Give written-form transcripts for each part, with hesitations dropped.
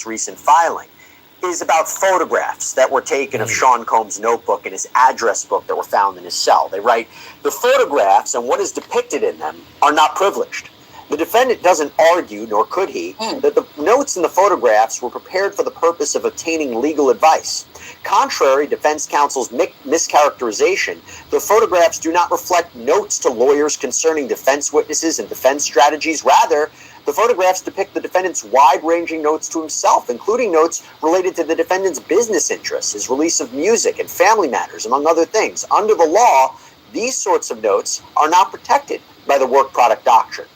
recent filing is about photographs that were taken of Sean Combs' notebook and his address book that were found in his cell. They write, the photographs and what is depicted in them are not privileged. The defendant doesn't argue, nor could he, that the notes in the photographs were prepared for the purpose of obtaining legal advice. Contrary to defense counsel's mischaracterization, the photographs do not reflect notes to lawyers concerning defense witnesses and defense strategies. Rather, the photographs depict the defendant's wide-ranging notes to himself, including notes related to the defendant's business interests, his release of music, and family matters, among other things. Under the law, these sorts of notes are not protected by the work product doctrine.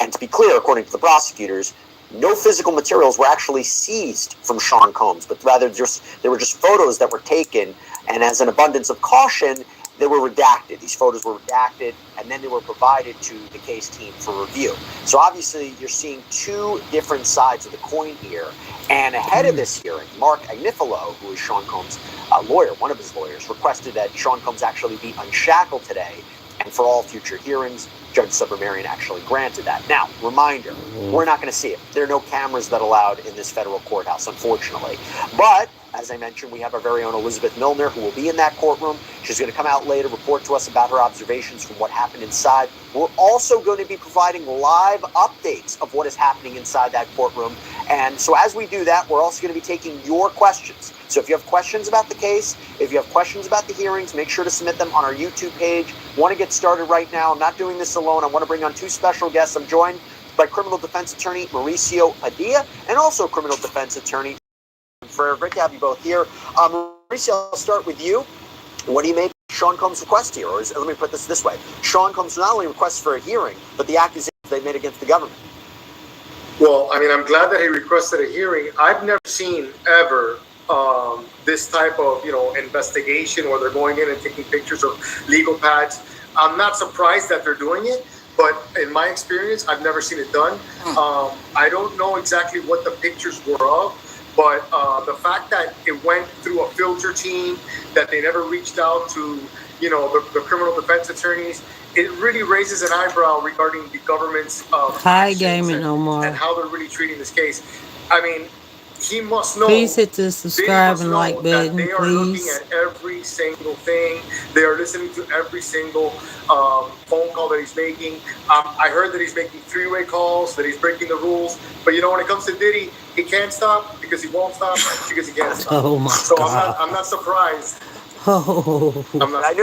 And to be clear, according to the prosecutors, no physical materials were actually seized from Sean Combs, but rather they were just photos that were taken, and as an abundance of caution, they were redacted. These photos were redacted, and then they were provided to the case team for review. So obviously, you're seeing two different sides of the coin here. And ahead of this hearing, Mark Agnifilo, who is Sean Combs' lawyer, one of his lawyers, requested that Sean Combs actually be unshackled today, and for all future hearings, Judge Subramanian actually granted that. Now, reminder, we're not going to see it. There are no cameras that are allowed in this federal courthouse, unfortunately. But, as I mentioned, we have our very own Elizabeth Milner, who will be in that courtroom. She's going to come out later, report to us about her observations from what happened inside. We're also going to be providing live updates of what is happening inside that courtroom. And so as we do that, we're also going to be taking your questions. So if you have questions about the case, if you have questions about the hearings, make sure to submit them on our YouTube page. Want to get started right now. I'm not doing this alone. I want to bring on two special guests. I'm joined by criminal defense attorney Mauricio Padilla and also criminal defense attorney Ferrer. Great to have you both here. Mauricio, I'll start with you. What do you make of Sean Combs' request here? Or let me put this way. Sean Combs not only requests for a hearing, but the accusations they made against the government. Well, I mean, I'm glad that he requested a hearing. I've never seen ever this type of, investigation where they're going in and taking pictures of legal pads. I'm not surprised that they're doing it, but in my experience, I've never seen it done. I don't know exactly what the pictures were of, but the fact that it went through a filter team, that they never reached out to, the criminal defense attorneys, it really raises an eyebrow regarding the government's Hi, Gaming Omar. and how they're really treating this case. I mean, he must know. Please hit the subscribe and like button, they are looking at every single thing. They are listening to every single phone call that he's making. I heard that he's making three-way calls, that he's breaking the rules. But when it comes to Diddy, he can't stop because he won't stop because he can't stop. Oh my God. I'm not surprised. Oh. I knew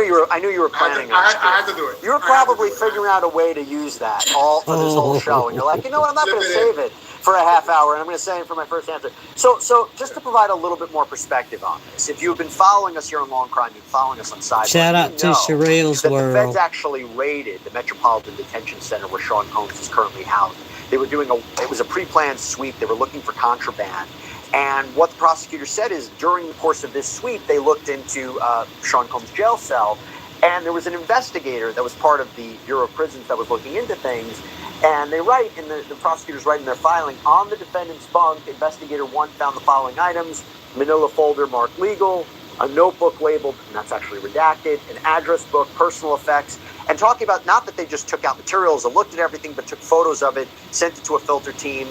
you were planning on it. I had to do it. You were probably figuring out a way to use that all for this whole show, and you're like, you know what? I'm not going to save it for a half hour, and I'm going to save it for my first answer. So just to provide a little bit more perspective on this, if you've been following us here on Long Crime, you've been following us on Sideline. Shout out to Sherrill's World. The feds actually raided the Metropolitan Detention Center where Sean Combs is currently housed. They were it was a pre-planned sweep. They were looking for contraband. And what the prosecutor said is during the course of this sweep, they looked into Sean Combs' jail cell, and there was an investigator that was part of the Bureau of Prisons that was looking into things. And they write, the prosecutors write in their filing, on the defendant's bunk, investigator 1 found the following items: manila folder marked legal, a notebook labeled, and that's actually redacted, an address book, personal effects, and talking about not that they just took out materials and looked at everything, but took photos of it, sent it to a filter team.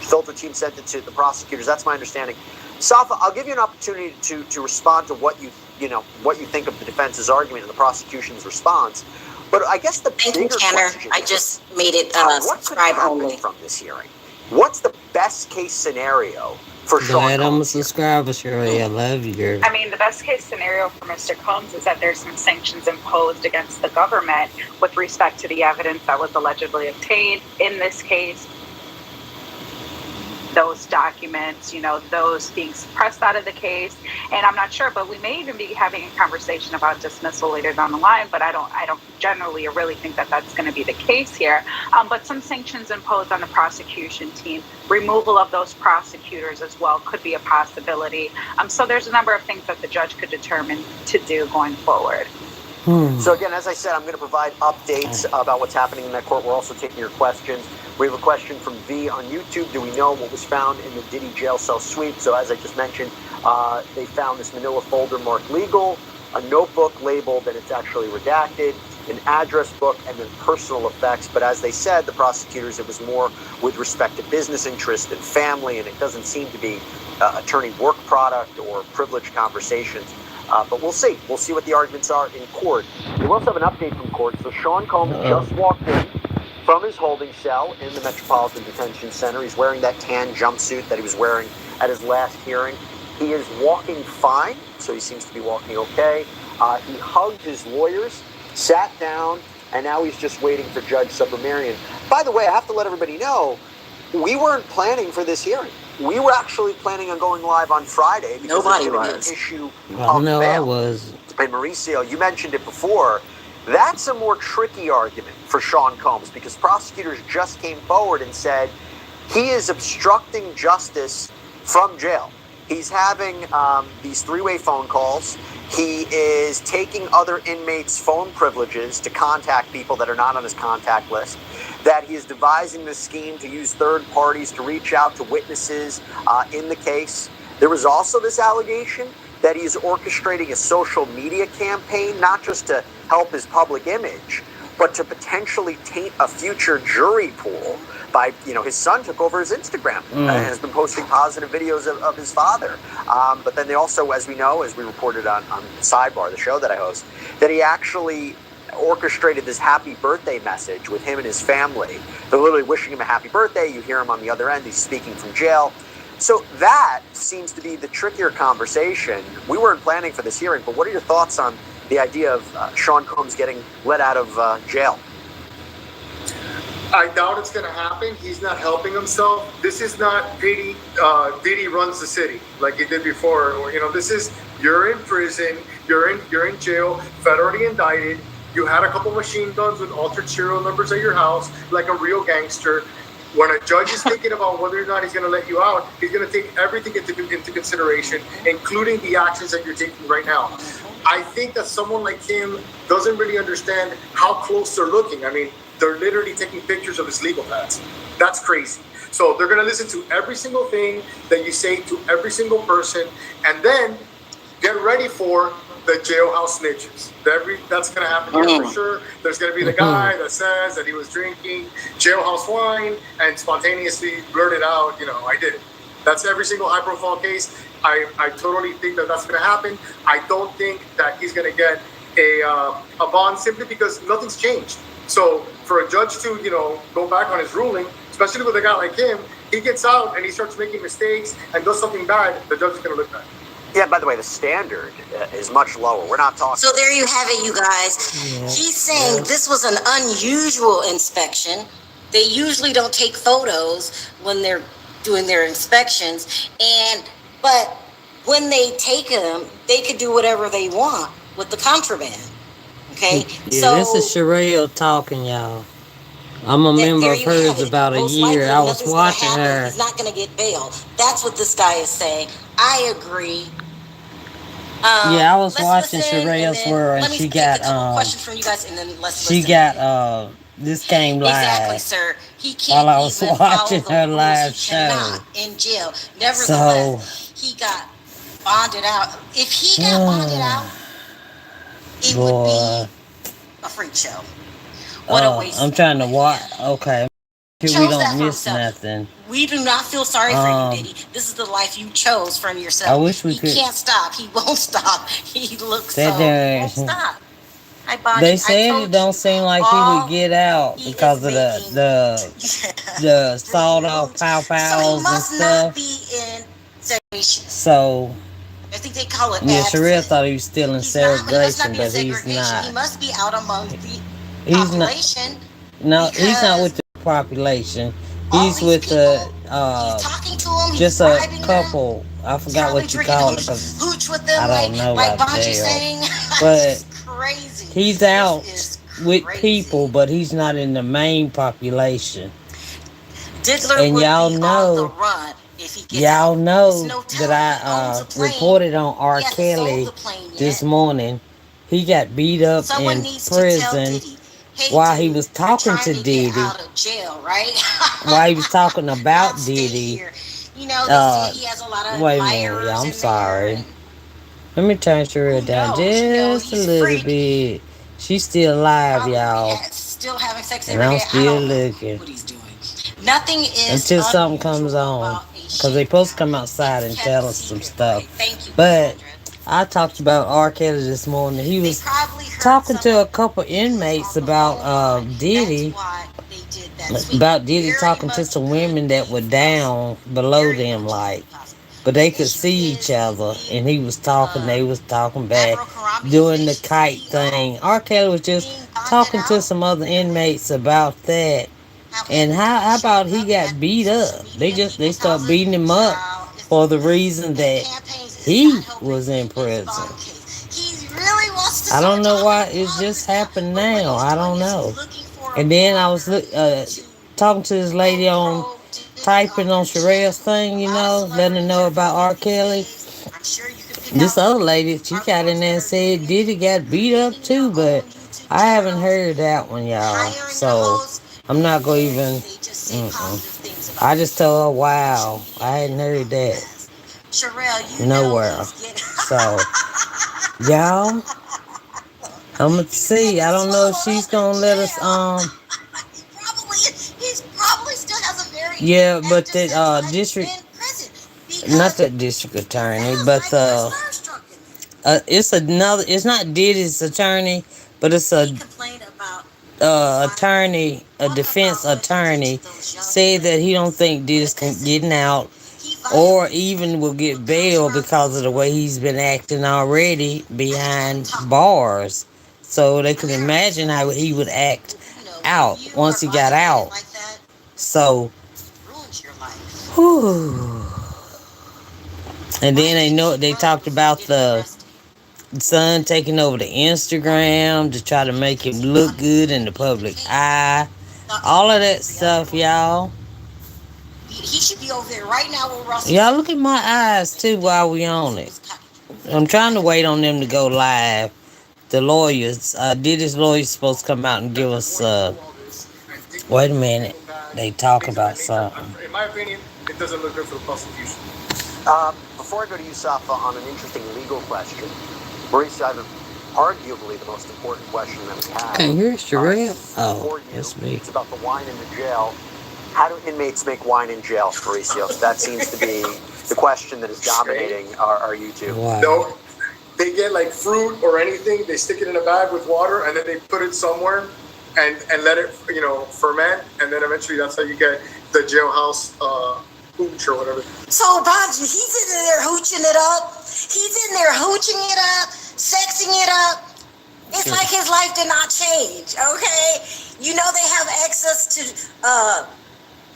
Filter team sent it to the prosecutors. That's my understanding. Safa, I'll give you an opportunity to respond to what you think of the defense's argument and the prosecution's response. But I guess the bigger question, I just made it subscribe only from this hearing. What's the best case scenario for Sean Combs? I'm a subscriber, Shirley. I love you, girl. I mean, the best case scenario for Mr. Combs is that there's some sanctions imposed against the government with respect to the evidence that was allegedly obtained in this case. Those documents, those being suppressed out of the case. And I'm not sure, but we may even be having a conversation about dismissal later down the line, but I don't generally really think that that's going to be the case here. But some sanctions imposed on the prosecution team, removal of those prosecutors as well could be a possibility. So there's a number of things that the judge could determine to do going forward. So again, as I said, I'm going to provide updates about what's happening in that court. We're also taking your questions. We have a question from V on YouTube. Do we know what was found in the Diddy jail cell sweep? So as I just mentioned, they found this manila folder marked legal, a notebook labeled that it's actually redacted, an address book, and then personal effects. But as they said, the prosecutors, it was more with respect to business interest and family, and it doesn't seem to be attorney work product or privileged conversations. But we'll see. We'll see what the arguments are in court. We also have an update from court. So Sean Combs just walked in from his holding cell in the Metropolitan Detention Center. He's wearing that tan jumpsuit that he was wearing at his last hearing. He is walking fine, so he seems to be walking okay. He hugged his lawyers, sat down, and now he's just waiting for Judge Subramanian. By the way, I have to let everybody know, we weren't planning for this hearing. We were actually planning on going live on Friday because Nobody there was was. an issue Oh, of no, I bail. was. And Mauricio, you mentioned it before. That's a more tricky argument for Sean Combs because prosecutors just came forward and said he is obstructing justice from jail. He's having these three-way phone calls. He is taking other inmates' phone privileges to contact people that are not on his contact list. That he is devising this scheme to use third parties to reach out to witnesses in the case. There was also this allegation that he is orchestrating a social media campaign, not just to help his public image, but to potentially taint a future jury pool by, his son took over his Instagram and has been posting positive videos of his father. But then they also, as we know, as we reported on Sidebar, the show that I host, that he actually orchestrated this happy birthday message with him and his family. They're literally wishing him a happy birthday. You hear him on the other end. He's speaking from jail. So that seems to be the trickier conversation. We weren't planning for this hearing, but what are your thoughts on the idea of Sean Combs getting let out of jail? I doubt it's going to happen. He's not helping himself. This is not Diddy. Diddy runs the city like he did before. This is, you're in prison, you're in jail, federally indicted. You had a couple machine guns with altered serial numbers at your house, like a real gangster. When a judge is thinking about whether or not he's going to let you out, he's going to take everything into consideration, including the actions that you're taking right now. I think that someone like him doesn't really understand how close they're looking. I mean, they're literally taking pictures of his legal pads. That's crazy. So they're going to listen to every single thing that you say to every single person, and then get ready for the jailhouse snitches. That's going to happen here for sure. There's going to be the guy that says that he was drinking jailhouse wine and spontaneously blurted out, I did it. That's every single high-profile case. I totally think that that's going to happen. I don't think that he's going to get a bond simply because nothing's changed. So for a judge to, go back on his ruling, especially with a guy like him, he gets out and he starts making mistakes and does something bad, the judge is going to look bad. Yeah, by the way, the standard is much lower. We're not talking... So there you have it, you guys. He's saying this was an unusual inspection. They usually don't take photos when they're doing their inspections. But when they take them, they could do whatever they want with the contraband. Okay? Yeah, this is Sherelle talking, y'all. I'm a member of hers about a year. I was watching her. He's not going to get bail. That's what this guy is saying. I agree. Yeah, I was watching Sherelle's World, and she got questions from you guys, and then she got this came live. Exactly, sir. He can't while I was watching her live show in jail. Nevertheless, he got bonded out. If he got bonded out, it would be a freak show. What a waste. I'm trying to watch. Okay, we don't miss nothing. We do not feel sorry for you, Diddy. This is the life you chose from yourself. I wish we could. He can't stop. He won't stop. He looks He won't stop. They said it don't seem like he would get out because of the sawed off pows and stuff. Not be in segregation. So I think they call it. Yeah, Sherelle thought he was still in segregation, but he's not. He must be out among the population. He's not with the population. He's with the talking to him, just a couple. I forgot what you call it because I don't know about jail. But he's out with people, but he's not in the main population. And y'all know that I reported on R. Kelly this morning. He got beat up in prison while he was talking to Diddy. While he was talking about Diddy. Wait a minute, y'all. I'm sorry. Let me turn Sherelle down just a little bit. She's still alive, Probably y'all. still having sex And every I'm day. I still don't know looking. what he's doing. Nothing is Until something comes unusual on. about a Because they supposed to shakedown. come outside It's and kept tell us some secret, right? stuff. Thank you, But Cassandra. I talked about R. Kelly this morning. He They was probably heard talking someone to a couple who was inmates on the about phone line. That's Diddy. why they did that sweep. About Diddy Very talking to much some could women that be were possible. down below Very them, much could be like. possible. But The they could issue see each is other. the And he was talking, they was talking back. Admiral Karami Doing the Fish kite CEO thing. R. Kelly was just being bonded talking to out. some other inmates about that. And However, how Diddy about showed he up got at beat social up? They media just they people's start houses. beating him up Child, for the his reason that campaigns is not he helping was in his prison. bond case. He really wants to I don't start know talking why to it's just Congress now, happened but what now. he's I doing don't is he's know. looking for a And then I was partner to talking to this lady on co-probe Diddy typing on on their Sherelle's channel. thing, A you lot of know, letting her celebrities know are about doing R. it these Kelly. days. I'm sure you can pick This out other who lady, she are the got in ones there that and are doing said it. Diddy got beat up Creating your too, but own YouTube I haven't channels, heard that one, y'all. hiring a So host, I'm not gonna and even. they just say Mm-mm. positive things about I you. just told her, Social wow, media I hadn't is heard a that mess. Sherelle, you know nowhere. he's getting. So y'all, I'm gonna He's see. getting I don't know if swallowed she's up in gonna let us. jail. He's probably still has a very Yeah, but active that sex life district, in prison not because that district it attorney, sounds but like he was starstruck in there. it's another. It's not Diddy's attorney, but it's He a complained about attorney, a what defense about what he did attorney, to those young said that he don't ladies. think Diddy's getting out He or violates even will what get comes bail around because of the way he's been acting already that's what I'm behind talking about. bars. So they can Parents, imagine how he would act when out you are once he got violated out. like that, So, ruins your life. whew. And Why then they did know he they run talked before about getting the arrested? son taking over the Instagram to try to make him look good in the public eye. All of that stuff, y'all. He should be over there right now with Russell. Y'all look at my eyes too while we on it. I'm trying to wait on them to go live. The lawyers, Diddy's lawyers supposed to come out and give us. Wait a minute, they talk Things of about that nature. something. In my opinion, it doesn't look good for the prosecution. Before I go to you, Safa, on an interesting legal question, Maurice, I have arguably the most important question that we have. Can't hear Sherelle. For Oh, you, that's me. it's about the wine in the jail. How do inmates make wine in jail, Mauricio? That seems to be the question that is dominating our YouTube. Wow. No, they get like fruit or anything, they stick it in a bag with water, and then they put it somewhere and let it, ferment, and then eventually that's how you get the jailhouse hooch or whatever. So Bonji, he's in there hooching it up. He's in there hooching it up, sexing it up. It's like his life did not change, okay? You know they have access to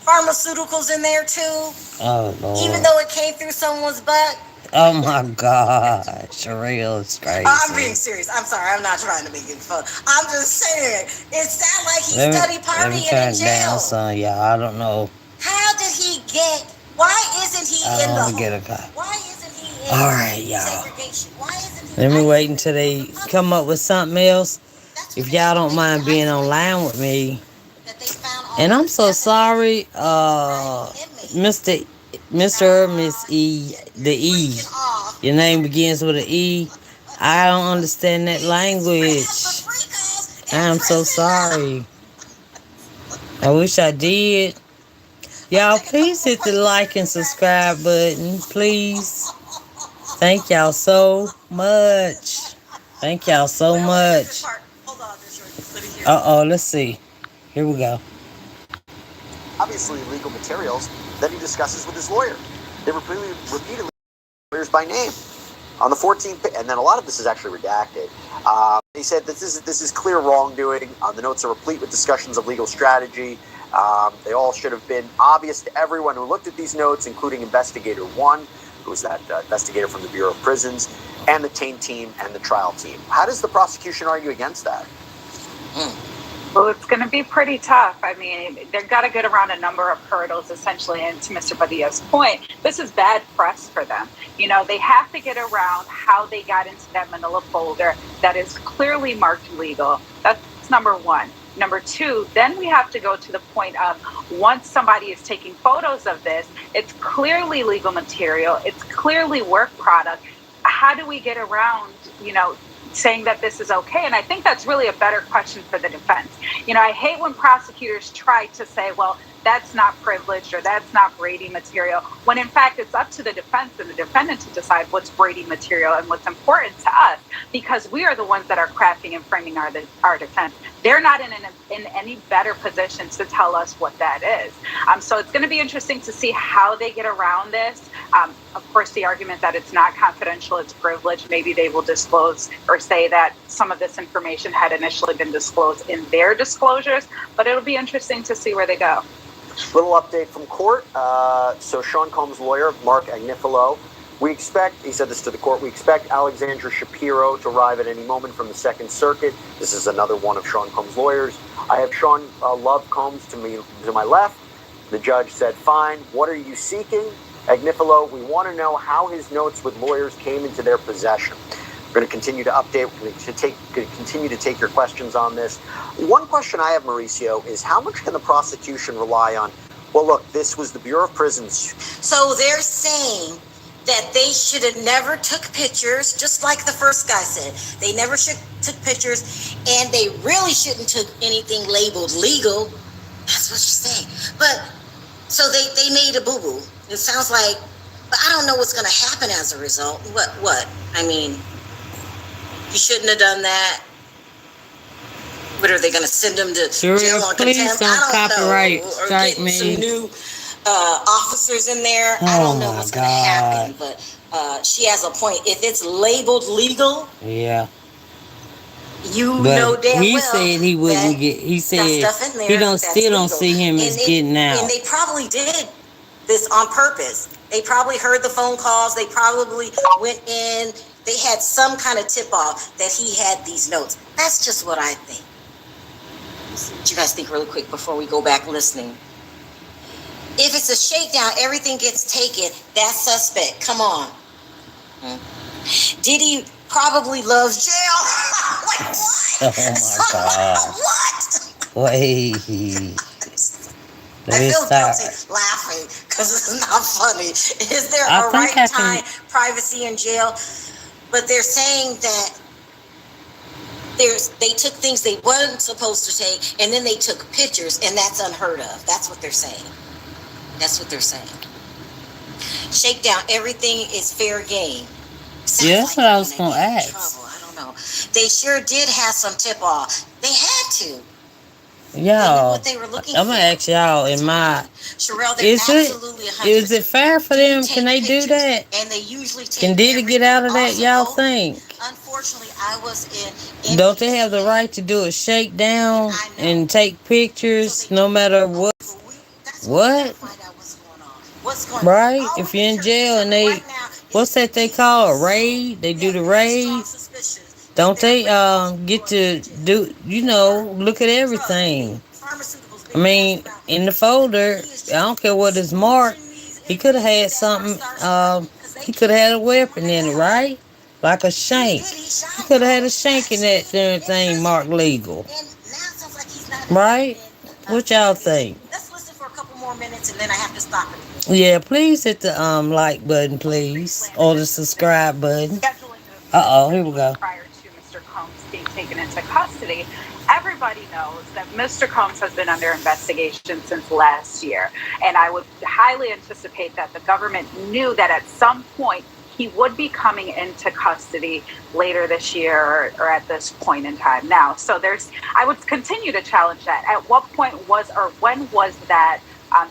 pharmaceuticals in there too. Oh Lord. Even though it came through someone's butt. Oh my God, Sherelle is crazy. I'm being serious. I'm sorry. I'm not trying to make it fun. I'm just saying. It sounds like he studied Let me partying turn in it jail. down, son, y'all. I don't know. How did he get? Why isn't he in the? Get a guy. Why isn't he in all right, y'all. segregation? Why isn't he? Let me wait until they come up with something else. If y'all don't mind being online with me. And I'm so sorry, Mr. Miss E, the E. Your name begins with an E. I don't understand that language. I'm so sorry. I wish I did. Y'all, please hit the like and subscribe button, please. Thank y'all so much. Thank y'all so much. Uh-oh, let's see. Here we go. Obviously, legal materials that he discusses with his lawyer. They repeatedly lawyers by name. On the 14th, and then a lot of this is actually redacted. He said that this is clear wrongdoing. The notes are replete with discussions of legal strategy. They all should have been obvious to everyone who looked at these notes, including Investigator 1, who was that investigator from the Bureau of Prisons, and the Tain team and the trial team. How does the prosecution argue against that? Well, it's going to be pretty tough. I mean, they've got to get around a number of hurdles, essentially. And to Mr. Badia's point, this is bad press for them. They have to get around how they got into that manila folder that is clearly marked legal. That's number one. Number two, then we have to go to the point of once somebody is taking photos of this, it's clearly legal material. It's clearly work product. How do we get around, saying that this is okay. And I think that's really a better question for the defense. You know, I hate when prosecutors try to say, well, that's not privileged or that's not Brady material, when in fact it's up to the defense and the defendant to decide what's Brady material and what's important to us, because we are the ones that are crafting and framing our defense. They're not in any better position to tell us what that is. So it's going to be interesting to see how they get around this. Of course, the argument that it's not confidential, it's privileged, maybe they will disclose or say that some of this information had initially been disclosed in their disclosures, but it'll be interesting to see where they go. Little update from court. So Sean Combs' lawyer, Mark Agnifilo, he said this to the court, we expect Alexandra Shapiro to arrive at any moment from the Second Circuit. This is another one of Sean Combs' lawyers. I have Sean Love Combs to my left. The judge said, fine, what are you seeking? Agnifilo, we want to know how his notes with lawyers came into their possession. We're going to continue to update. We're going to continue to take your questions on this. One question I have, Mauricio, is how much can the prosecution rely on, well, look, this was the Bureau of Prisons. So they're saying that they should have never took pictures, just like the first guy said. They never took pictures, and they really shouldn't took anything labeled legal. That's what you're saying. But, so they made a boo-boo. It sounds like, but I don't know what's going to happen as a result. What? I mean, you shouldn't have done that. What are they going to send them to jail on contempt? Don't copyright strike or me. Some new officers in there. I don't know what's going to happen, but she has a point. If it's labeled legal, yeah, you know damn he well said he wouldn't get. He said stuff in there he don't see him as getting out. And they probably did this on purpose. They probably heard the phone calls. They probably went in. They had some kind of tip-off that he had these notes. That's just what I think. What you guys think really quick before we go back listening? If it's a shakedown, everything gets taken. That's suspect. Come on. Diddy probably loves jail. Like what? Oh my God. What? Wait. I feel guilty laughing because it's not funny. Is there a right time, privacy in jail? But they're saying that they took things they weren't supposed to take, and then they took pictures, and that's unheard of. That's what they're saying. Shakedown, everything is fair game. Yeah, that's what I was going to ask. I don't know. They sure did have some tip-off. They had to. Y'all, what they were looking I'm gonna ask y'all in my. Sherelle, is it fair for them? Can they do that? And they usually take. Can Diddy get out of that? Y'all think? Unfortunately, I was in. Don't they have the right to do a shakedown and take pictures, no matter what? What? Right? If you're in jail and what's that they call a raid? They do the raid. Don't they get to do, look at everything? I mean, in the folder, I don't care what is marked, he could have had something, he could have had a weapon in it, right? Like a shank. He could have had a shank in that damn thing marked legal. Right? What y'all think? Let's listen for a couple more minutes and then I have to stop it. Yeah, please hit the like button, please. Or the subscribe button. Here we go. Prior to Mr. Combs being taken into custody, everybody knows that Mr. Combs has been under investigation since last year. And I would highly anticipate that the government knew that at some point he would be coming into custody later this year or at this point in time now. So I would continue to challenge that. At what point when was that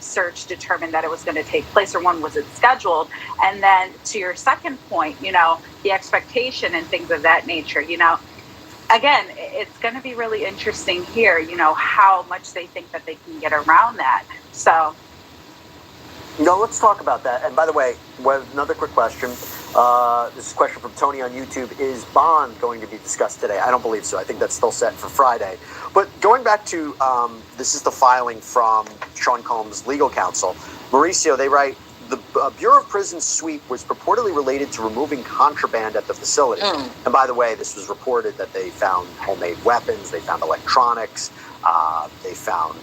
search determined that it was going to take place, or when was it scheduled? And then to your second point, the expectation and things of that nature, again, it's going to be really interesting here, how much they think that they can get around that. So. Let's talk about that. And by the way, another quick question. This is a question from Tony on YouTube. Is bond going to be discussed today? I don't believe so. I think that's still set for Friday. But going back to, this is the filing from Sean Combs' legal counsel. Mauricio, they write, the Bureau of Prisons sweep was purportedly related to removing contraband at the facility. And by the way, this was reported that they found homemade weapons, they found electronics, they found,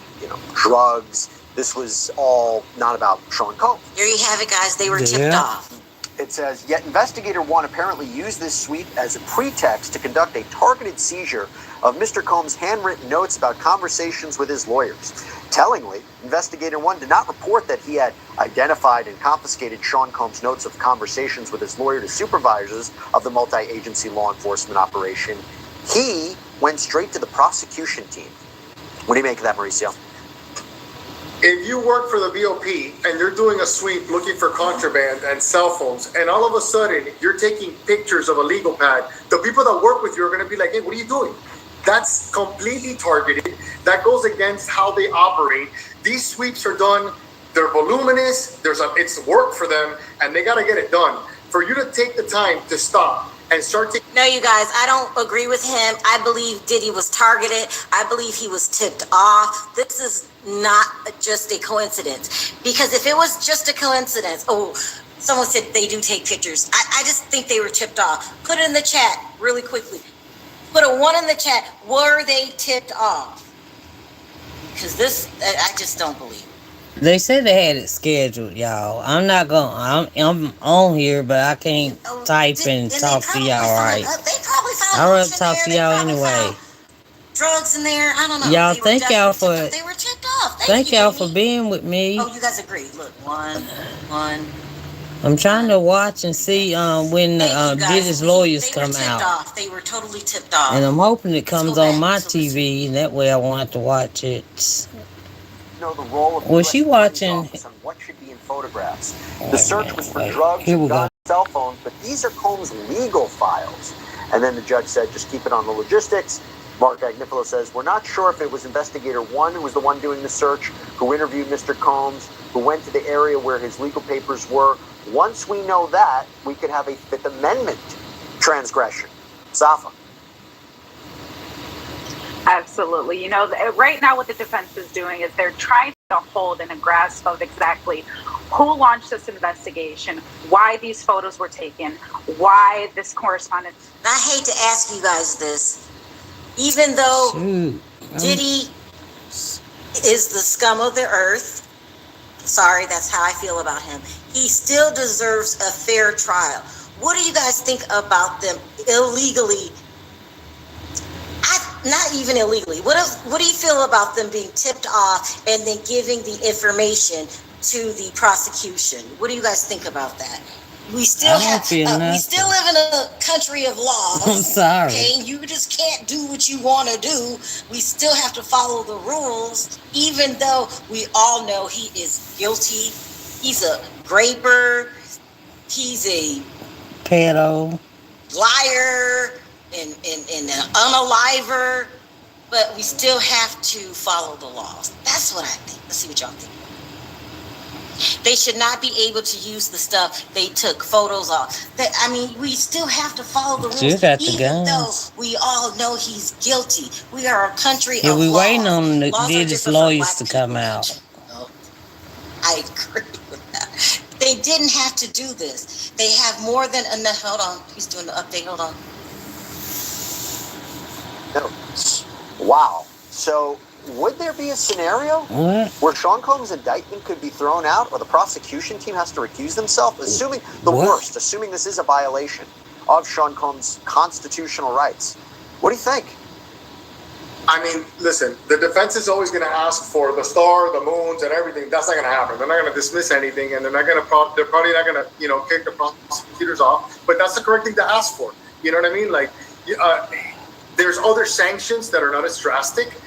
drugs. This was all not about Sean Combs. There you have it, guys. They were tipped off. It says, yet Investigator 1 apparently used this sweep as a pretext to conduct a targeted seizure of Mr. Combs' handwritten notes about conversations with his lawyers. Tellingly, Investigator 1 did not report that he had identified and confiscated Sean Combs' notes of conversations with his lawyer to supervisors of the multi-agency law enforcement operation. He went straight to the prosecution team. What do you make of that, Mauricio? If you work for the BOP and you're doing a sweep looking for contraband and cell phones, and all of a sudden you're taking pictures of a legal pad, the people that work with you are going to be like, hey, what are you doing? That's completely targeted. That goes against how they operate. These sweeps are done, they're voluminous, it's work for them, and they got to get it done. For you to take the time to stop and start to... No, you guys, I don't agree with him. I believe Diddy was targeted. I believe he was tipped off. This is not just a coincidence. Because if it was just a coincidence, someone said they do take pictures. I just think they were tipped off. Put it in the chat really quickly. Put a 1 in the chat. Were they tipped off? Because this, I just don't believe. They said they had it scheduled, y'all. I'm not gonna. I'm on here, but I can't type and talk to y'all right. They probably found. I'd rather talk to y'all anyway. Drugs in there. I don't know. Y'all, thank y'all for. They were tipped off. Thank y'all for being with me. Oh, you guys agree? Look, one. I'm trying to watch and see when Diddy's lawyers come out. They were totally tipped off. And I'm hoping it comes on my TV, and that way I won't have to watch it. Know the role of was she watching? On what should be in photographs. The search was for drugs, guns, cell phones, but these are Combs' legal files. And then the judge said, just keep it on the logistics. Mark Agnifilo says, we're not sure if it was Investigator 1 who was the one doing the search, who interviewed Mr. Combs, who went to the area where his legal papers were. Once we know that, we could have a Fifth Amendment transgression. Safa. Absolutely. You know, right now what the defense is doing is they're trying to hold in a grasp of exactly who launched this investigation, why these photos were taken, why this correspondence. I hate to ask you guys this. Even though Diddy is the scum of the earth, sorry, that's how I feel about him, he still deserves a fair trial. What do you guys think about them illegally? Not even illegally. What do you feel about them being tipped off and then giving the information to the prosecution? What do you guys think about that? We still we still live in a country of laws. I'm sorry. Okay, you just can't do what you want to do. We still have to follow the rules, even though we all know he is guilty. He's a graper. He's a pedo, liar, and an unaliver, but we still have to follow the laws. That's what I think. Let's see what y'all think. They should not be able to use the stuff they took photos of. We still have to follow the rules, even though we all know he's guilty. We are a country of laws. We waiting on Diddy's lawyers to come out. I agree with that. They didn't have to do this. They have more than enough. Hold on. He's doing the update. Hold on. Wow. So would there be a scenario where Sean Combs' indictment could be thrown out or the prosecution team has to recuse themselves? Assuming the worst, assuming this is a violation of Sean Combs' constitutional rights. What do you think? I mean, listen, the defense is always going to ask for the star, the moons, and everything. That's not going to happen. They're not going to dismiss anything, and they're probably not going to, kick the prosecutors off. But that's the correct thing to ask for. You know what I mean? Like, there's other sanctions that are not as drastic.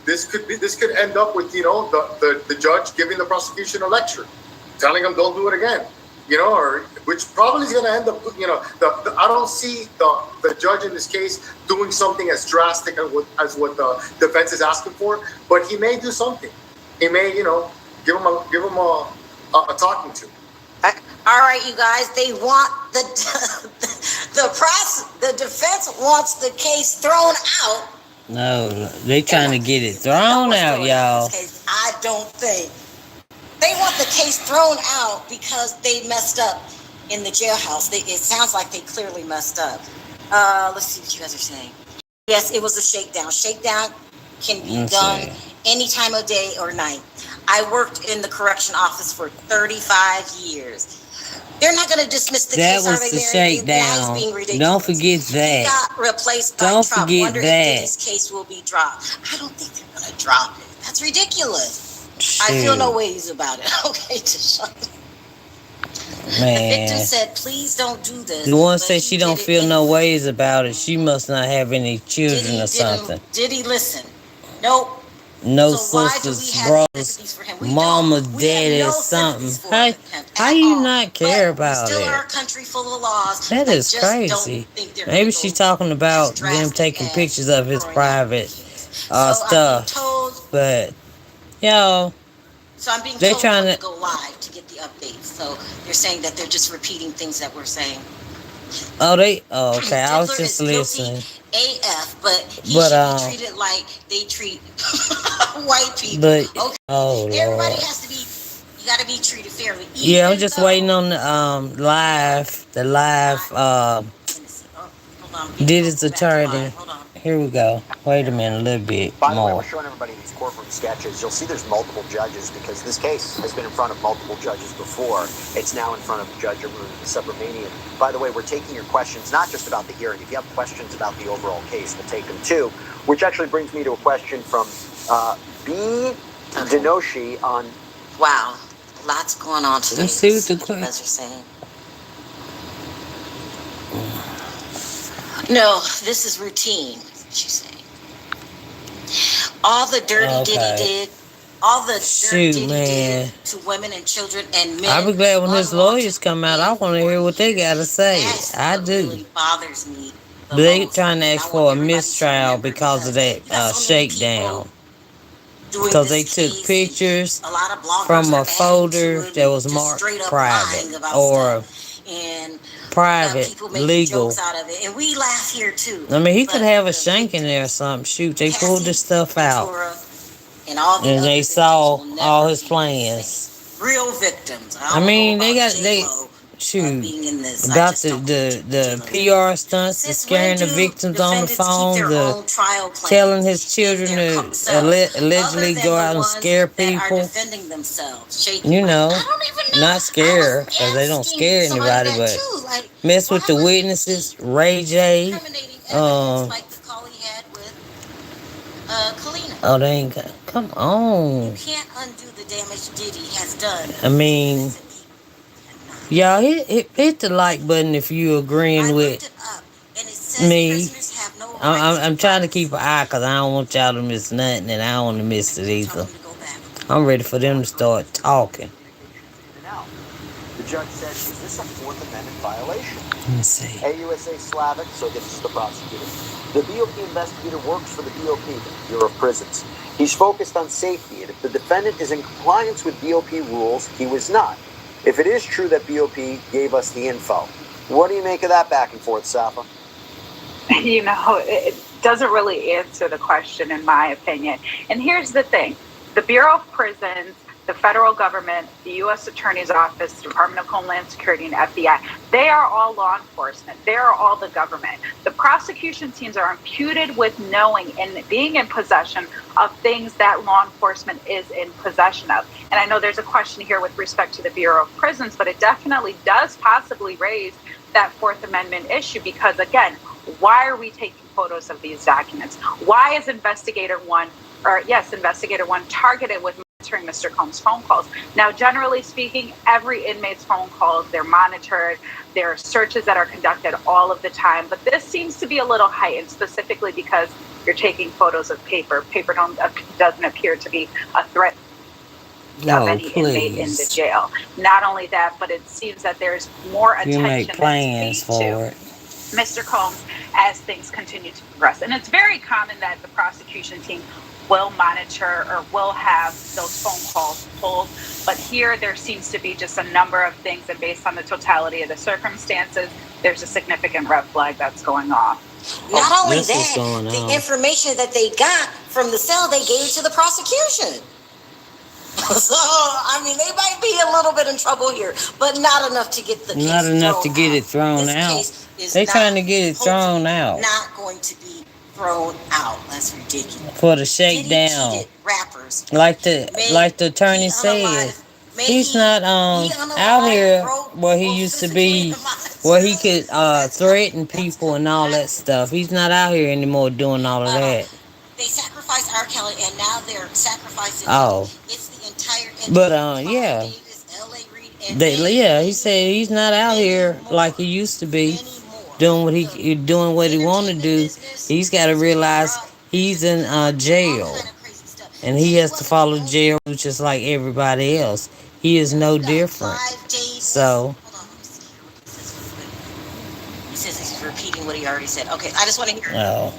This could end up with the judge giving the prosecution a lecture, telling them don't do it again, or which probably is going to end up, I don't see the judge in this case doing something as drastic as what the defense is asking for, but he may do something. He may, give him a talking to. All right, you guys, they want the defense wants the case thrown out. No, they trying to get it thrown out, y'all. I don't think they want the case thrown out because they messed up in the jailhouse. It sounds like they clearly messed up. Let's see what you guys are saying. Yes, it was a shakedown. Shakedown can be done any time of day or night. I worked in the correction office for 35 years. They're not going to dismiss the That case. was the Shakedown. Don't forget that. He got replaced by Don't Trump. forget Wonder that. if Diddy's case will be dropped. I don't think they're going to drop it. That's ridiculous. Shoot. I feel no ways about it. Okay, Deshaun. Man. The victim said, please don't do this. The one said she don't feel no ways about it. She must not have any children Diddy or something. Diddy, listen. Nope. No So sisters, brothers, mama, daddy, or something. How you not care about still it? Our country full of laws that is crazy. Maybe she's talking about them taking pictures of his private stuff. But, yo, so I'm being they're told trying to go live to get the updates. So they're saying that they're just repeating things that we're saying. Oh, okay. I was just listening. AF, but he should be treated like they treat white people. But okay. Everybody has to be. You got to be treated fairly. Yeah, I'm just waiting on the live. Diddy's attorney. Here we go. Wait a minute, a little bit By the way, more. we're showing everybody these courtroom sketches. You'll see there's multiple judges because this case has been in front of multiple judges before. It's now in front of Judge Subramanian. By the way, we're taking your questions, not just about the hearing. If you have questions about the overall case, we'll take them too. Which actually brings me to a question from B. Dinoshi on... Wow, lots going on today. Let's see what the question are saying. No, this is routine, she's saying. All the dirty Diddy did, all the dirty Diddy did to women and children and men. I'll be glad when his lawyers come out. I want to hear what they got to say. I do. Really bothers me. They trying to ask for a mistrial because of that Shakedown. Because they took pictures from a folder that was marked private or private, legal. And we laugh here too. I mean, he could have a shank in there or something. Shoot, they pulled this stuff out. And they saw all his plans. Real victims. I mean, shoot, about the PR stunts, the scaring the victims on the phone, the telling his children to allegedly go out and scare people. You know, not scare, because they don't scare anybody, but mess with the witnesses, Ray J. Oh, they ain't got, come on. You can't undo the damage Diddy has done. I mean, y'all hit the like button if you agreeing with me. I'm trying to keep an eye because I don't want y'all to miss nothing and I don't want to miss it either. I'm ready for them to start talking. The judge said, is this a Fourth Amendment violation? Let me see. AUSA Slavic, so this is the prosecutor. The BOP investigator works for the BOP, the Bureau of Prisons. He's focused on safety, and if the defendant is in compliance with BOP rules, he was not. If it is true that BOP gave us the info, what do you make of that back and forth, Safa? You know, it doesn't really answer the question, in my opinion. And here's the thing. The Bureau of Prisons, the federal government, the U.S. Attorney's Office, the Department of Homeland Security, and FBI, they are all law enforcement. They are all the government. The prosecution teams are imputed with knowing and being in possession of things that law enforcement is in possession of. And I know there's a question here with respect to the Bureau of Prisons, but it definitely does possibly raise that Fourth Amendment issue because, again, why are we taking photos of these documents? Why is Investigator One targeted with monitoring Mr. Combs' phone calls? Now, generally speaking, every inmate's phone calls, they're monitored. There are searches that are conducted all of the time. But this seems to be a little heightened, specifically because you're taking photos of paper. Paper doesn't appear to be a threat of any inmate in the jail. Not only that, but it seems that there's more attention make plans for it. Mr. Combs as things continue to progress. And it's very common that the prosecution team will monitor or will have those phone calls pulled. But here there seems to be just a number of things, and based on the totality of the circumstances, there's a significant red flag that's going off. Not only that, the information that they got from the cell, they gave to the prosecution. So, I mean, they might be a little bit in trouble here, but not enough to get the case not enough to get it thrown out. They trying to get it thrown out. Not going to be thrown out. That's ridiculous. For the Shakedown. Rappers. Like the attorney said. He's not out here where he used to be, where he could threaten people and all that stuff. He's not out here anymore doing all of that. They sacrificed R. Kelly, and now they're sacrificing. Oh, It's the entire but yeah, Davis, L.A. Reid, and yeah, he said he's not out here like he used to be, doing what he want to do. He's got to realize he's in jail, and he has to follow jail rules just like everybody else. He is no different. So, he says he's repeating what he already said. Okay, I just want to hear. oh,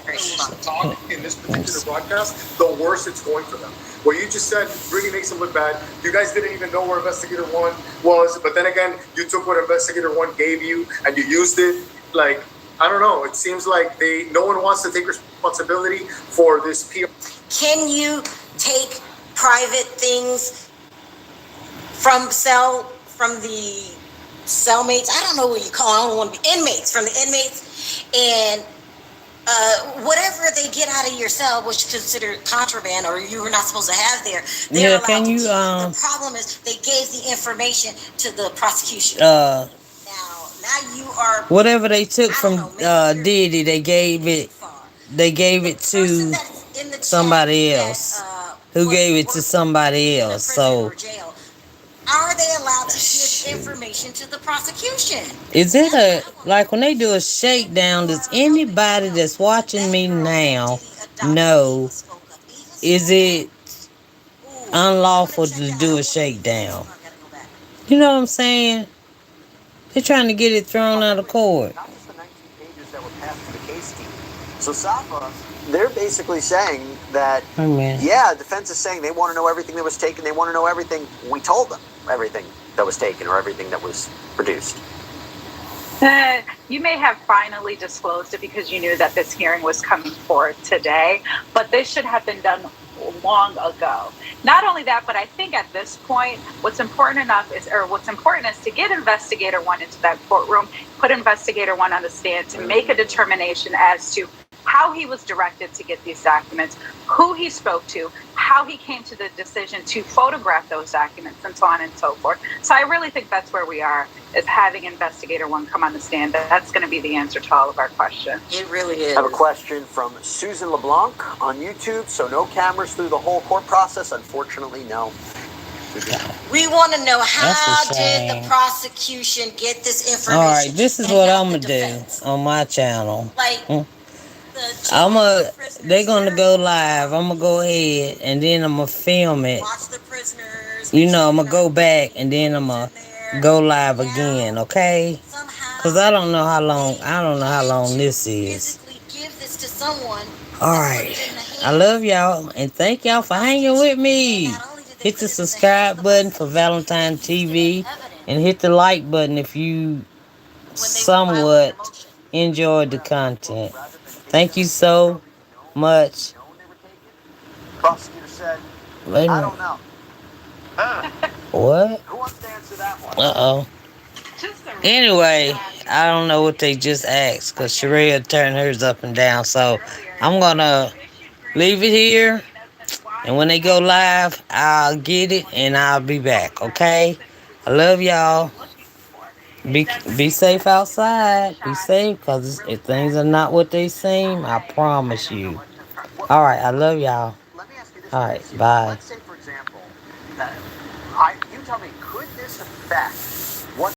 talk in this particular broadcast, the worse it's going for them. What you just said really makes them look bad. You guys didn't even know where Investigator 1 was, but then again, you took what Investigator 1 gave you and you used it. Like, I don't know. It seems like no one wants to take responsibility for this PR. Can you take private things from the cellmates? I don't know what you call it. I don't want to be inmates, from the inmates, and whatever they get out of your cell, which is considered contraband, or you were not supposed to have there. Yeah, can you? The problem is they gave the information to the prosecution. Now you are. Whatever they took from Diddy, they gave it. They gave it to somebody else, who gave it to somebody else. So, are they allowed to give information to the prosecution? is it like when they do a shakedown? Does anybody that's watching me now know? Is it unlawful to do a shakedown? You know what I'm saying? They're trying to get it thrown out of court. Not just the 19 pages that were passed to the case team. So Safa, they're basically saying that, yeah, defense is saying they want to know everything that was taken. They want to know everything. We told them everything that was taken or everything that was produced. You may have finally disclosed it because you knew that this hearing was coming forth today, but this should have been done long ago. Not only that, but I think at this point, what's important is to get Investigator 1 into that courtroom, put Investigator 1 on the stand to make a determination as to how he was directed to get these documents, who he spoke to, how he came to the decision to photograph those documents, and so on and so forth. So I really think that's where we are, is having Investigator 1 come on the stand. That's going to be the answer to all of our questions. It really is. I have a question from Susan LeBlanc on YouTube. So no cameras through the whole court process? Unfortunately, no. We want to know, how did the prosecution get this information? All right, this is what I'm going to do on my channel. They're gonna go live. I'm gonna go ahead and then I'm gonna film it. I'm gonna go back and then I'm gonna go live again, okay? Cause I don't know how long this is. Alright. I love y'all and thank y'all for hanging with me. Hit the subscribe button for Valentine TV and hit the like button if you somewhat enjoyed the content. Thank you so much. Prosecutor said, I don't know. What? Who wants to answer that one? Uh-oh. Anyway, I don't know what they just asked because Sharia turned hers up and down. So I'm going to leave it here. And when they go live, I'll get it and I'll be back, okay? I love y'all. Be safe outside. Be safe, because if things are not what they seem, I promise you. All right, I love y'all. All right, bye. Let's say, for example, that you tell me, could this affect